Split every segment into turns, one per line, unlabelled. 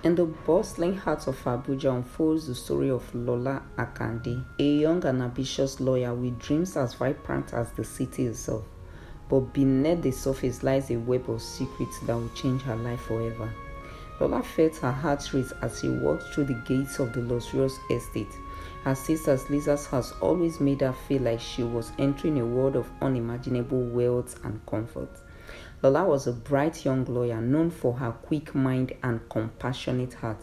In the bustling heart of Abuja unfolds the story of Lola Akande, a young and ambitious lawyer with dreams as vibrant as the city itself. But beneath the surface lies a web of secrets that will change her life forever. Lola felt her heart race as she walked through the gates of the luxurious estate. Her sister Lisa's house always made her feel like she was entering a world of unimaginable wealth and comfort. Lola was a bright young lawyer known for her quick mind and compassionate heart.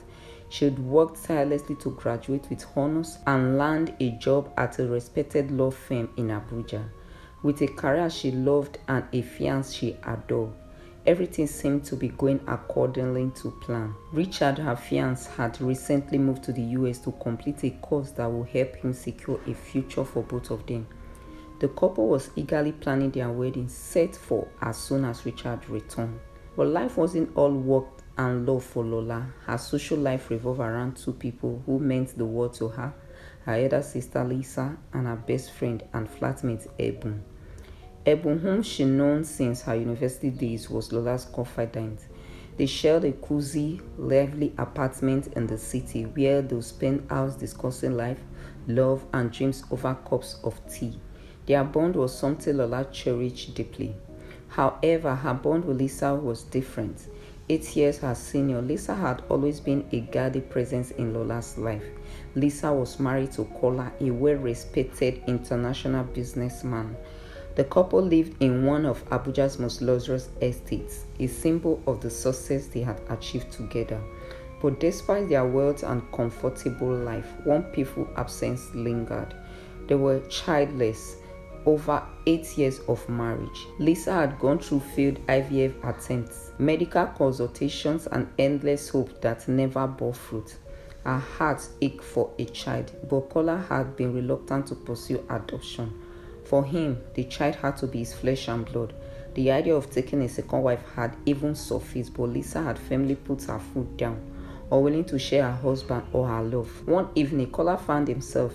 She had worked tirelessly to graduate with honors and land a job at a respected law firm in Abuja. With a career she loved and a fiancé she adored, everything seemed to be going accordingly to plan. Richard, her fiancé, had recently moved to the US to complete a course that would help him secure a future for both of them. The couple was eagerly planning their wedding, set for as soon as Richard returned. But life wasn't all work and love for Lola. Her social life revolved around two people who meant the world to her: her elder sister Lisa and her best friend and flatmate Ebun. Ebun, whom she known since her university days, was Lola's confidant. They shared a cozy, lively apartment in the city where they spent hours discussing life, love, and dreams over cups of tea. Their bond was something Lola cherished deeply. However, her bond with Lisa was different. 8 years her senior, Lisa had always been a guarded presence in Lola's life. Lisa was married to Kola, a well-respected international businessman. The couple lived in one of Abuja's most luxurious estates, a symbol of the success they had achieved together. But despite their wealth and comfortable life, one painful absence lingered. They were childless. Over 8 years of marriage, Lisa had gone through failed IVF attempts, medical consultations, and endless hope that never bore fruit. Her heart ached for a child, but Kola had been reluctant to pursue adoption. For him, the child had to be his flesh and blood. The idea of taking a second wife had even surfaced, but Lisa had firmly put her foot down, unwilling to share her husband or her love. One evening, Kola found himself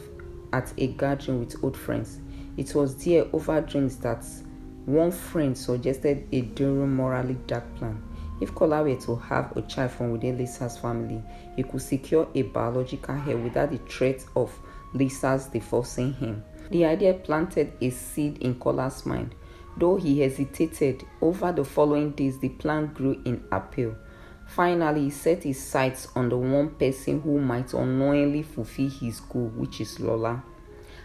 at a gathering with old friends. It was there, over drinks, that one friend suggested a daring, morally dark plan. If Kola were to have a child from within Lisa's family, he could secure a biological heir without the threat of Lisa's divorcing him. The idea planted a seed in Kola's mind. Though he hesitated, over the following days the plan grew in appeal. Finally, he set his sights on the one person who might unknowingly fulfill his goal, which is Lola.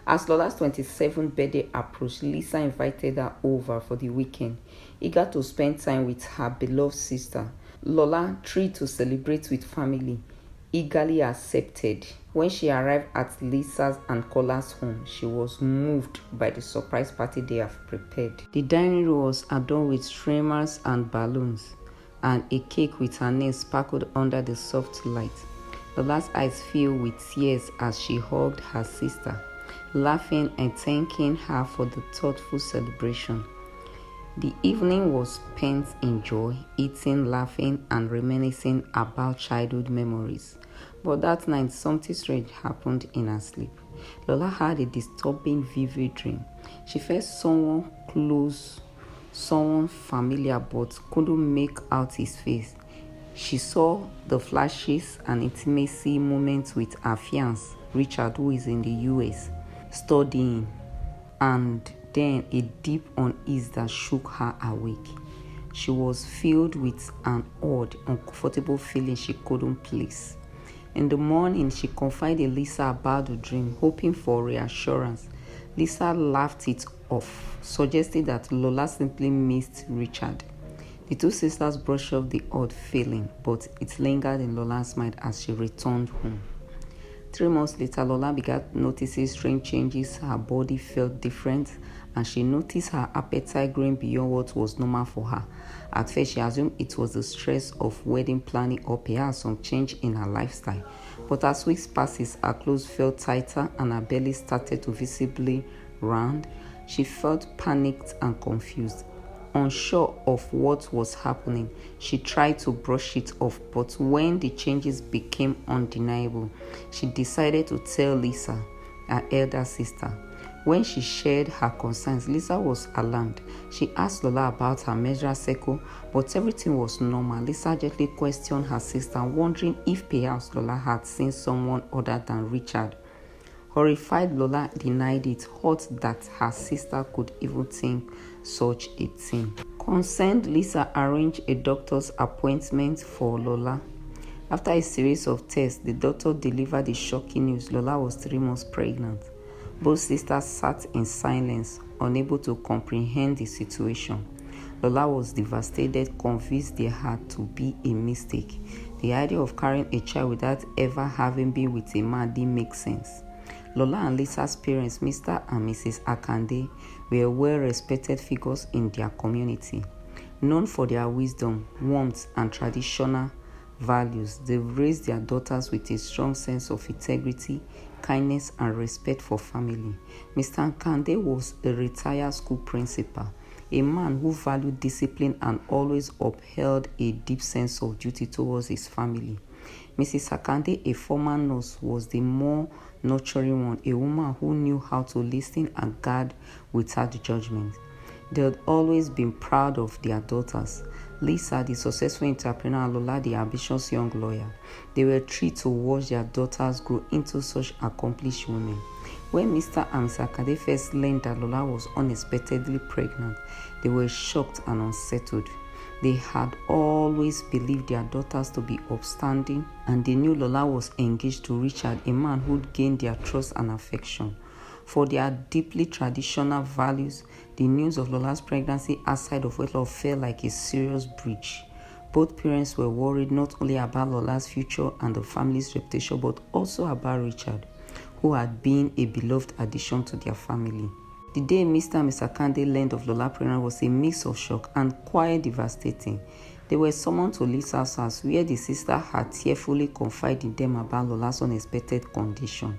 As Lola's 27th birthday approached, Lisa invited her over for the weekend, eager to spend time with her beloved sister. Lola, thrilled to celebrate with family, eagerly accepted. When she arrived at Lisa's and Kola's home, she was moved by the surprise party they have prepared. The dining room was adorned with streamers and balloons, and a cake with her name sparkled under the soft light. Lola's eyes filled with tears as she hugged her sister, laughing and thanking her for the thoughtful celebration. The evening was spent in joy, eating, laughing, and reminiscing about childhood memories. But that night, something strange happened in her sleep. Lola had a disturbing, vivid dream. She felt someone close, someone familiar, but couldn't make out his face. She saw the flashes and intimacy moments with her fiancé, Richard, who is in the US, studying, and then a deep unease that shook her awake. She was filled with an odd, uncomfortable feeling she couldn't place. In the morning, she confided Lisa about the dream, hoping for reassurance. Lisa laughed it off, suggesting that Lola simply missed Richard. The two sisters brushed off the odd feeling, but it lingered in Lola's mind as she returned home. 3 months later, Lola began noticing strange changes. Her body felt different, and she noticed her appetite growing beyond what was normal for her. At first, she assumed it was the stress of wedding planning or perhaps some change in her lifestyle. But as weeks passed, her clothes felt tighter and her belly started to visibly round. She felt panicked and confused. Unsure of what was happening, she tried to brush it off, but when the changes became undeniable, she decided to tell Lisa, her elder sister. When she shared her concerns, Lisa was alarmed. She asked Lola about her menstrual cycle, but everything was normal. Lisa gently questioned her sister, wondering if perhaps Lola had seen someone other than Richard. Horrified, Lola denied it, hurt that her sister could even think such a thing. Concerned, Lisa arranged a doctor's appointment for Lola. After a series of tests, the doctor delivered the shocking news: Lola was 3 months pregnant. Both sisters sat in silence, unable to comprehend the situation. Lola was devastated, convinced there had to be a mistake. The idea of carrying a child without ever having been with a man didn't make sense. Lola and Lisa's parents, Mr. and Mrs. Akande, were well-respected figures in their community. Known for their wisdom, warmth, and traditional values, they raised their daughters with a strong sense of integrity, kindness, and respect for family. Mr. Akande was a retired school principal, a man who valued discipline and always upheld a deep sense of duty towards his family. Mrs. Akande, a former nurse, was the more nurturing one, a woman who knew how to listen and guard without judgment. They had always been proud of their daughters. Lisa, the successful entrepreneur, and Lola, the ambitious young lawyer. They were thrilled to watch their daughters grow into such accomplished women. When Mr. and Mrs. Akande first learned that Lola was unexpectedly pregnant, they were shocked and unsettled. They had always believed their daughters to be upstanding, and they knew Lola was engaged to Richard, a man who'd gained their trust and affection. For their deeply traditional values, the news of Lola's pregnancy outside of wedlock felt like a serious breach. Both parents were worried not only about Lola's future and the family's reputation, but also about Richard, who had been a beloved addition to their family. The day Mr. and Mrs. Akande learned of Lola's pregnancy was a mix of shock and quite devastating. They were summoned to Lisa's house, where the sister had tearfully confided in them about Lola's unexpected condition.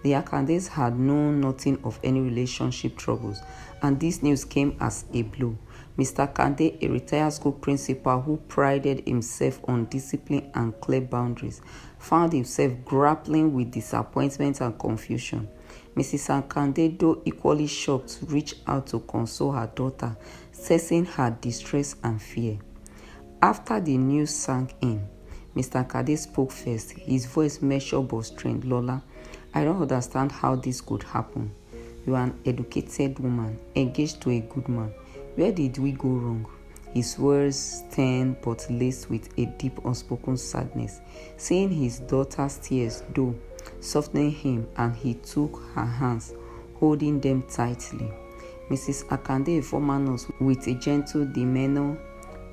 The Akandes had known nothing of any relationship troubles, and this news came as a blow. Mr. Akande, a retired school principal who prided himself on discipline and clear boundaries, found himself grappling with disappointment and confusion. Mrs. Akande, though equally shocked, reached out to console her daughter, sensing her distress and fear. After the news sank in, Mr. Akande spoke first, his voice measured but strained. Lola, I don't understand how this could happen. You are an educated woman, engaged to a good man. Where did we go wrong? His words stern but laced with a deep unspoken sadness. Seeing his daughter's tears, though, softening him, and he took her hands, holding them tightly. Mrs. Akande, a former nurse, with a gentle demeanor,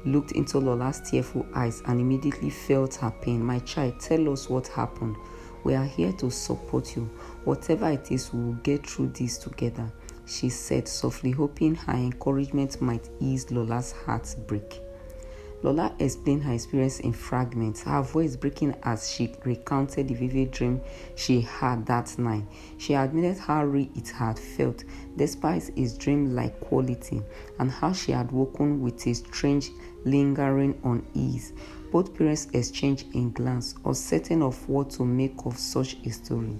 looked into Lola's tearful eyes and immediately felt her pain. My child, tell us what happened. We are here to support you. Whatever it is, we will get through this together, she said softly, hoping her encouragement might ease Lola's heartbreak. Lola explained her experience in fragments, her voice breaking as she recounted the vivid dream she had that night. She admitted how real it had felt, despite its dream-like quality, and how she had woken with a strange, lingering unease. Both parents exchanged a glance, uncertain of what to make of such a story.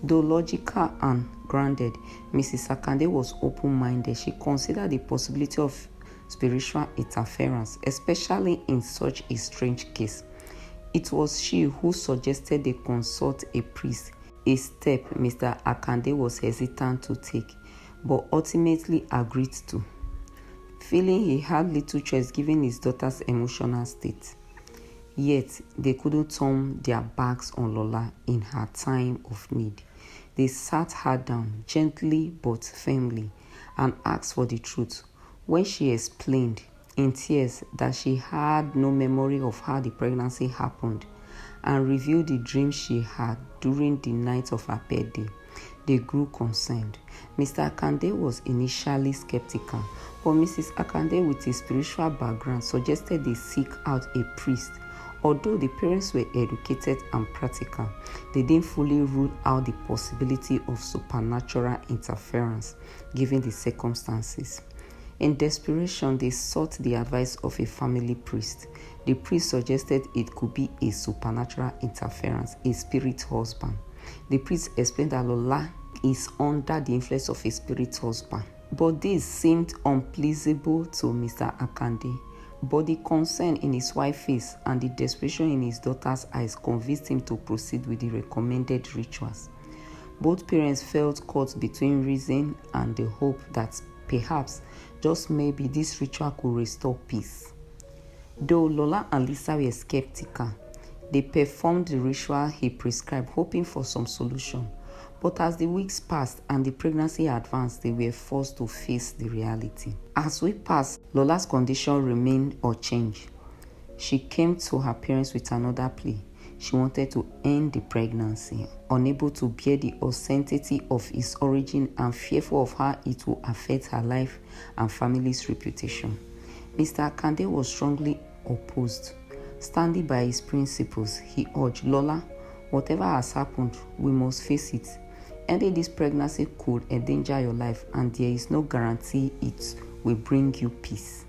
Though logical and grounded, Mrs. Akande was open-minded. She considered the possibility of spiritual interference, especially in such a strange case. It was she who suggested they consult a priest, a step Mr. Akande was hesitant to take, but ultimately agreed to, feeling he had little choice given his daughter's emotional state. Yet, they couldn't turn their backs on Lola in her time of need. They sat her down, gently but firmly, and asked for the truth. When she explained, in tears, that she had no memory of how the pregnancy happened, and revealed the dream she had during the night of her birthday, they grew concerned. Mr. Akande was initially skeptical, but Mrs. Akande, with a spiritual background, suggested they seek out a priest. Although the parents were educated and practical, they didn't fully rule out the possibility of supernatural interference, given the circumstances. In desperation, they sought the advice of a family priest. The priest suggested it could be a supernatural interference, a spirit husband. The priest explained that Lola is under the influence of a spirit husband. But this seemed unpleasable to Mr. Akande. But the concern in his wife's face and the desperation in his daughter's eyes convinced him to proceed with the recommended rituals. Both parents felt caught between reason and the hope that perhaps, just maybe, this ritual could restore peace. Though Lola and Lisa were skeptical, they performed the ritual he prescribed, hoping for some solution. But as the weeks passed and the pregnancy advanced, they were forced to face the reality. As we passed, Lola's condition remained unchanged. She came to her parents with another plea. She wanted to end the pregnancy, unable to bear the uncertainty of its origin and fearful of how it will affect her life and family's reputation. Mr. Akande was strongly opposed. Standing by his principles, he urged, Lola, whatever has happened, we must face it. Ending this pregnancy could endanger your life, and there is no guarantee it will bring you peace.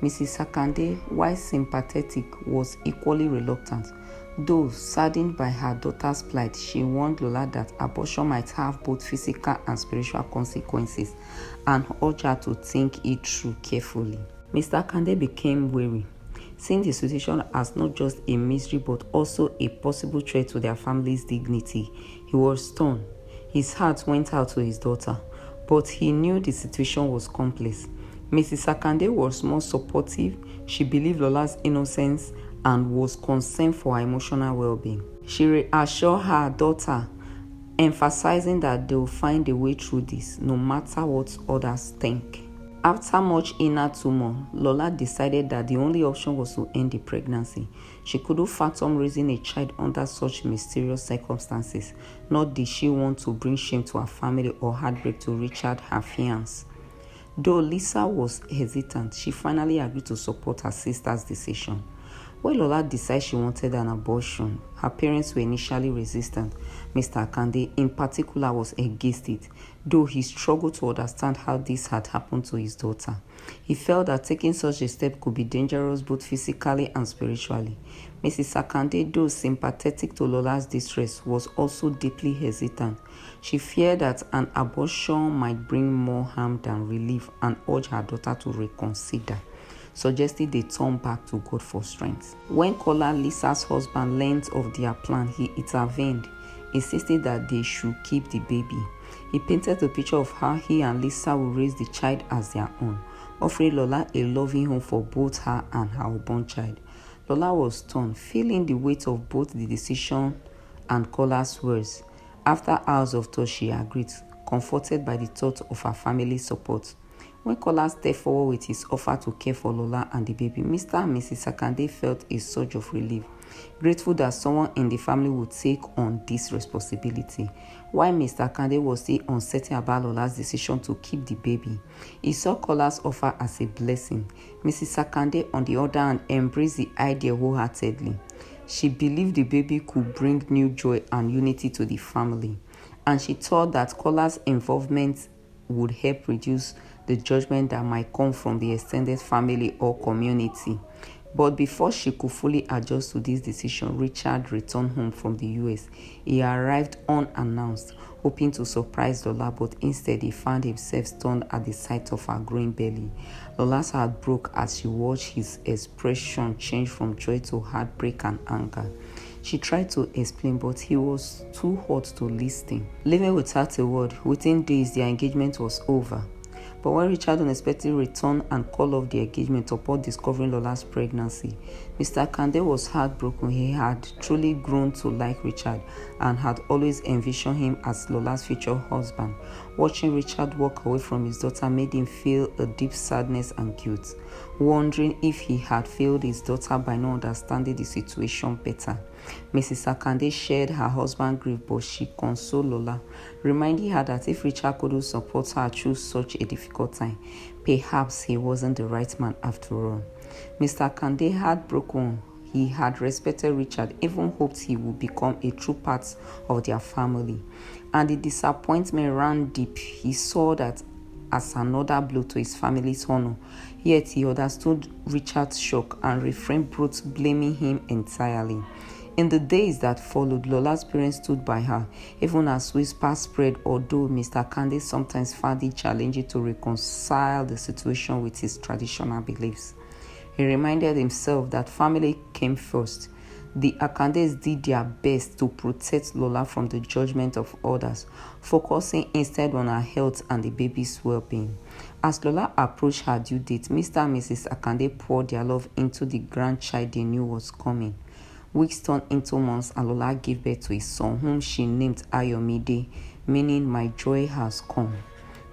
Mrs. Akande, while sympathetic, was equally reluctant. Though saddened by her daughter's plight, she warned Lola that abortion might have both physical and spiritual consequences and urged her to think it through carefully. Mr. Akande became wary, seeing the situation as not just a misery but also a possible threat to their family's dignity. He was torn. His heart went out to his daughter, but he knew the situation was complex. Mrs. Akande was more supportive. She believed Lola's innocence and was concerned for her emotional well-being. She reassured her daughter, emphasizing that they will find a way through this, no matter what others think. After much inner turmoil, Lola decided that the only option was to end the pregnancy. She couldn't fathom raising a child under such mysterious circumstances, nor did she want to bring shame to her family or heartbreak to Richard, her fiancé. Though Lisa was hesitant, she finally agreed to support her sister's decision. When Lola decided she wanted an abortion, her parents were initially resistant. Mr. Akande, in particular, was against it, though he struggled to understand how this had happened to his daughter. He felt that taking such a step could be dangerous both physically and spiritually. Mrs. Akande, though sympathetic to Lola's distress, was also deeply hesitant. She feared that an abortion might bring more harm than relief and urged her daughter to reconsider, suggesting they turn back to God for strength. When Kola, Lisa's husband, learned of their plan, he intervened, insisting that they should keep the baby. He painted a picture of how he and Lisa will raise the child as their own, offering Lola a loving home for both her and her unborn child. Lola was torn, feeling the weight of both the decision and Kola's words. After hours of thought, she agreed, comforted by the thought of her family's support. When Kola stepped forward with his offer to care for Lola and the baby, Mr. and Mrs. Akande felt a surge of relief, grateful that someone in the family would take on this responsibility. While Mr. Akande was still uncertain about Lola's decision to keep the baby, he saw Kola's offer as a blessing. Mrs. Akande, on the other hand, embraced the idea wholeheartedly. She believed the baby could bring new joy and unity to the family, and she thought that Kola's involvement would help reduce the judgment that might come from the extended family or community. But before she could fully adjust to this decision, Richard returned home from the US. He arrived unannounced, hoping to surprise Lola, but instead he found himself stunned at the sight of her growing belly. Lola's heart broke as she watched his expression change from joy to heartbreak and anger. She tried to explain, but he was too hot to listen. Leaving without a word, within days their engagement was over. But when Richard unexpectedly returned and called off the engagement upon discovering Lola's pregnancy, Mr. Akande was heartbroken. He had truly grown to like Richard and had always envisioned him as Lola's future husband. Watching Richard walk away from his daughter made him feel a deep sadness and guilt, wondering if he had failed his daughter by not understanding the situation better. Mrs. Akande shared her husband's grief, but she consoled Lola, reminding her that if Richard couldn't support her through such a difficult time, perhaps he wasn't the right man after all. Mr. Akande had broken. He had respected Richard, even hoped he would become a true part of their family. And the disappointment ran deep. He saw that as another blow to his family's honor. Yet he understood Richard's shock and refrained from blaming him entirely. In the days that followed, Lola's parents stood by her, even as whispers spread, although Mr. Akande sometimes found it challenging to reconcile the situation with his traditional beliefs. He reminded himself that family came first. The Akandes did their best to protect Lola from the judgment of others, focusing instead on her health and the baby's well-being. As Lola approached her due date, Mr. and Mrs. Akande poured their love into the grandchild they knew was coming. Weeks turned into months, and Lola gave birth to a son whom she named Ayomide, meaning my joy has come.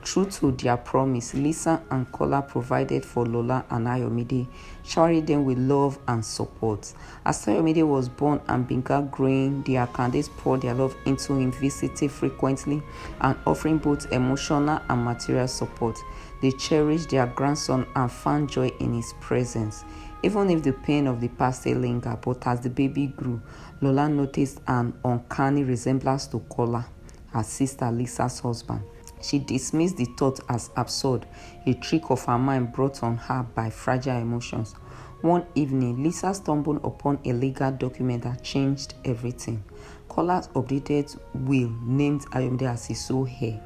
True to their promise, Lisa and Kola provided for Lola and Ayomide, showering them with love and support. As Ayomide was born and began growing, the Akandes poured their love into him, visiting frequently and offering both emotional and material support. They cherished their grandson and found joy in his presence. Even if the pain of the past still lingered, but as the baby grew, Lola noticed an uncanny resemblance to Kola, her sister Lisa's husband. She dismissed the thought as absurd, a trick of her mind brought on her by fragile emotions. One evening, Lisa stumbled upon a legal document that changed everything. Kola's updated will named Ayomide as his sole heir,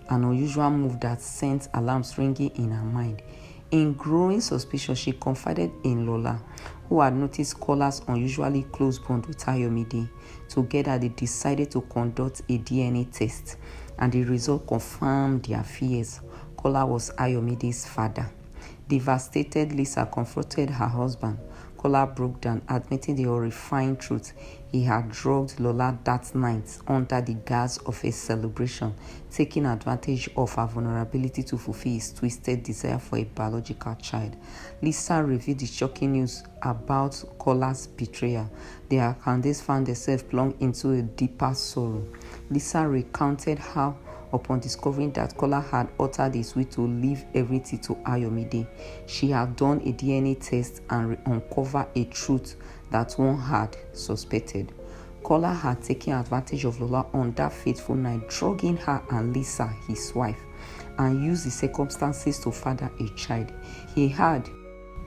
an unusual move that sent alarms ringing in her mind. In growing suspicion, she confided in Lola, who had noticed Kola's unusually close bond with Ayomide. Together, they decided to conduct a DNA test, and the result confirmed their fears. Kola was Ayomide's father. Devastated, Lisa confronted her husband. Kola broke down, admitting the horrifying truth. He had drugged Lola that night under the guise of a celebration, taking advantage of her vulnerability to fulfill his twisted desire for a biological child. Lisa revealed the shocking news about Kola's betrayal. The Akandes found themselves plunged into a deeper sorrow. Lisa recounted how, upon discovering that Kola had uttered his will to leave everything to Ayomide, she had done a DNA test and uncovered a truth that one had suspected. Kola had taken advantage of Lola on that fateful night, drugging her and Lisa, his wife, and used the circumstances to father a child. He had,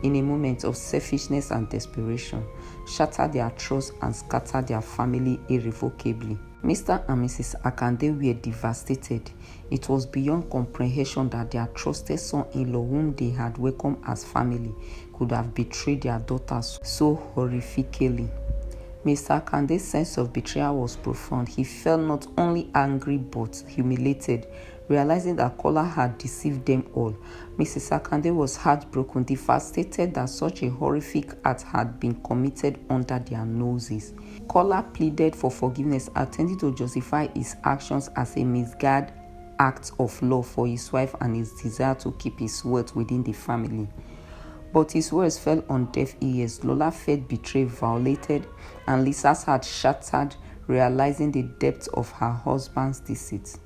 in a moment of selfishness and desperation, shattered their trust and scattered their family irrevocably. Mr. and Mrs. Akande were devastated. It was beyond comprehension that their trusted son-in-law, whom they had welcomed as family, could have betrayed their daughters so horrifically. Mr. Akande's sense of betrayal was profound. He felt not only angry but humiliated, realizing that Kola had deceived them all. Mrs. Akande was heartbroken, devastated that such a horrific act had been committed under their noses. Kola pleaded for forgiveness, attempting to justify his actions as a misguided act of love for his wife and his desire to keep his wealth within the family. But his words fell on deaf ears. Lola felt betrayed, violated, and Lisa's heart shattered, realizing the depth of her husband's deceit.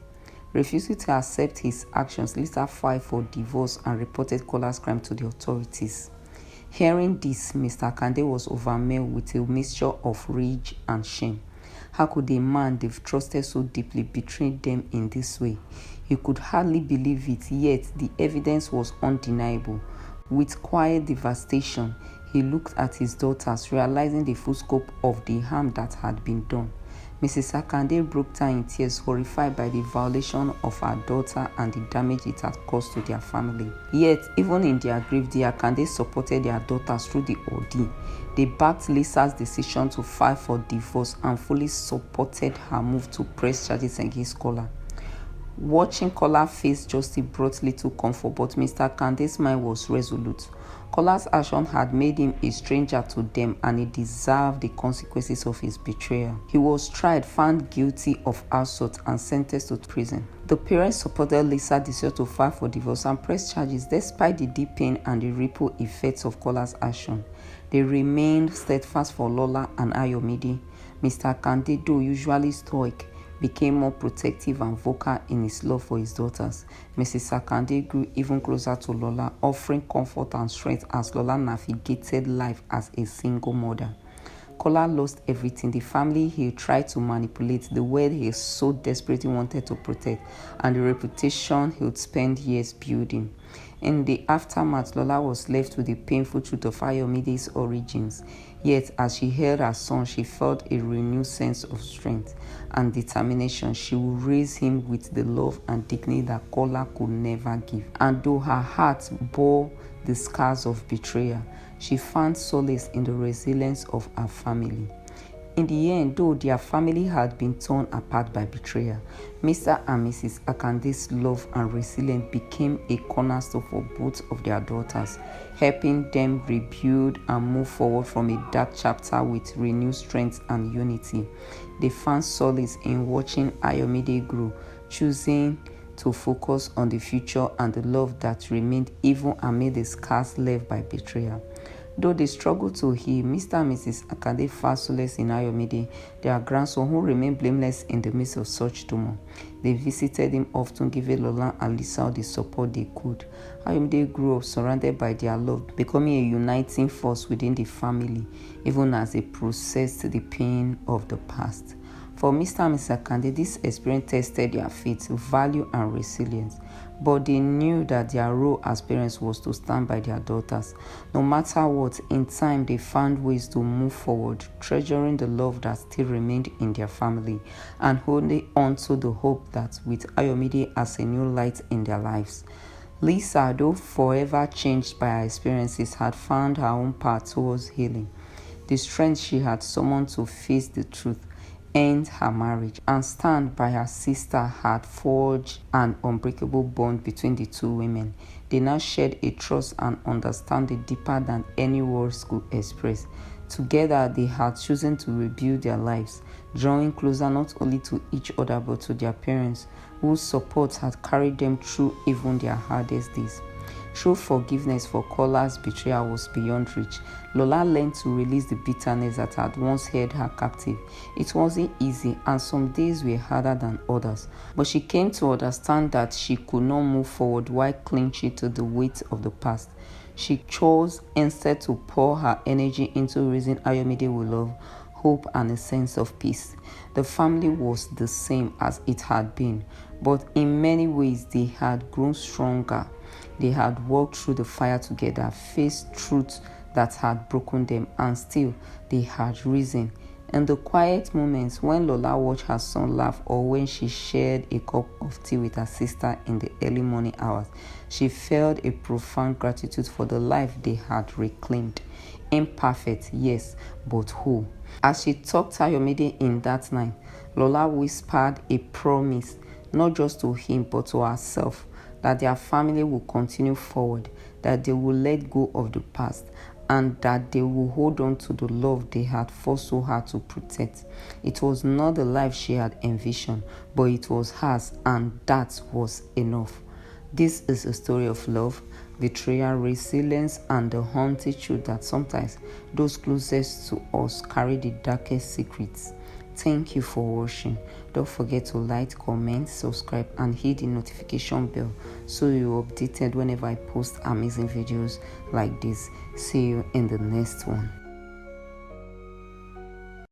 Refusing to accept his actions, Lisa filed for divorce and reported Kola's crime to the authorities. Hearing this, Mr. Akande was overwhelmed with a mixture of rage and shame. How could a man they've trusted so deeply betray them in this way? He could hardly believe it, yet the evidence was undeniable. With quiet devastation, he looked at his daughters, realizing the full scope of the harm that had been done. Mrs. Akande broke down in tears, horrified by the violation of her daughter and the damage it had caused to their family. Yet, even in their grief, the Akande supported their daughters through the ordeal. They backed Lisa's decision to file for divorce and fully supported her move to press charges against Kola. Watching Kola face justice brought little comfort, but Mr. Akande's mind was resolute. Kola's action had made him a stranger to them, and he deserved the consequences of his betrayal. He was tried, found guilty of assault, and sentenced to prison. The parents supported Lisa's decision to file for divorce and press charges despite the deep pain and the ripple effects of Kola's action. They remained steadfast for Lola and Ayomide. Mr. Akande, though usually stoic, became more protective and vocal in his love for his daughters. Mrs. Akande grew even closer to Lola, offering comfort and strength as Lola navigated life as a single mother. Kola lost everything: the family he tried to manipulate, the world he so desperately wanted to protect, and the reputation he would spend years building. In the aftermath, Lola was left with the painful truth of Ayomide's origins. Yet, as she held her son, she felt a renewed sense of strength and determination. She would raise him with the love and dignity that Kola could never give. And though her heart bore the scars of betrayal, she found solace in the resilience of her family. In the end, though their family had been torn apart by betrayal, Mr. and Mrs. Akande's love and resilience became a cornerstone for both of their daughters, helping them rebuild and move forward from a dark chapter with renewed strength and unity. They found solace in watching Ayomide grow, choosing to focus on the future and the love that remained even amid the scars left by betrayal. Though they struggled to heal, Mr. and Mrs. Akande found solace in Ayomide, their grandson, who remained blameless in the midst of such turmoil. They visited him often, giving Lola and Lisa all the support they could. Ayomide grew up surrounded by their love, becoming a uniting force within the family, even as they processed the pain of the past. For Mr. and Mrs. Akande, this experience tested their faith, value, and resilience. But they knew that their role as parents was to stand by their daughters. No matter what, in time they found ways to move forward, treasuring the love that still remained in their family and holding on to the hope that with Ayomide as a new light in their lives. Lisa, though forever changed by her experiences, had found her own path towards healing. The strength she had summoned to face the truth, end her marriage, and stand by her sister had forged an unbreakable bond between the two women. They now shared a trust and understanding deeper than any words could express. Together, they had chosen to rebuild their lives, drawing closer not only to each other but to their parents, whose support had carried them through even their hardest days. True forgiveness for Kola's betrayal was beyond reach. Lola learned to release the bitterness that had once held her captive. It wasn't easy, and some days were harder than others, but she came to understand that she could not move forward while clinging to the weight of the past. She chose instead to pour her energy into raising Ayomide with love, hope, and a sense of peace. The family was the same as it had been, but in many ways they had grown stronger. They had walked through the fire together, faced truths that had broken them, and still they had risen. In the quiet moments when Lola watched her son laugh, or when she shared a cup of tea with her sister in the early morning hours, she felt a profound gratitude for the life they had reclaimed. Imperfect, yes, but whole. As she tucked Ayomide in that night, Lola whispered a promise, not just to him but to herself, that their family will continue forward, that they will let go of the past, and that they will hold on to the love they had fought so hard to protect. It was not the life she had envisioned, but it was hers, and that was enough. This is a story of love, betrayal, resilience, and the haunting truth that sometimes those closest to us carry the darkest secrets. Thank you for watching. Don't forget to like, comment, subscribe, and hit the notification bell so you're updated whenever I post amazing videos like this. See you in the next one.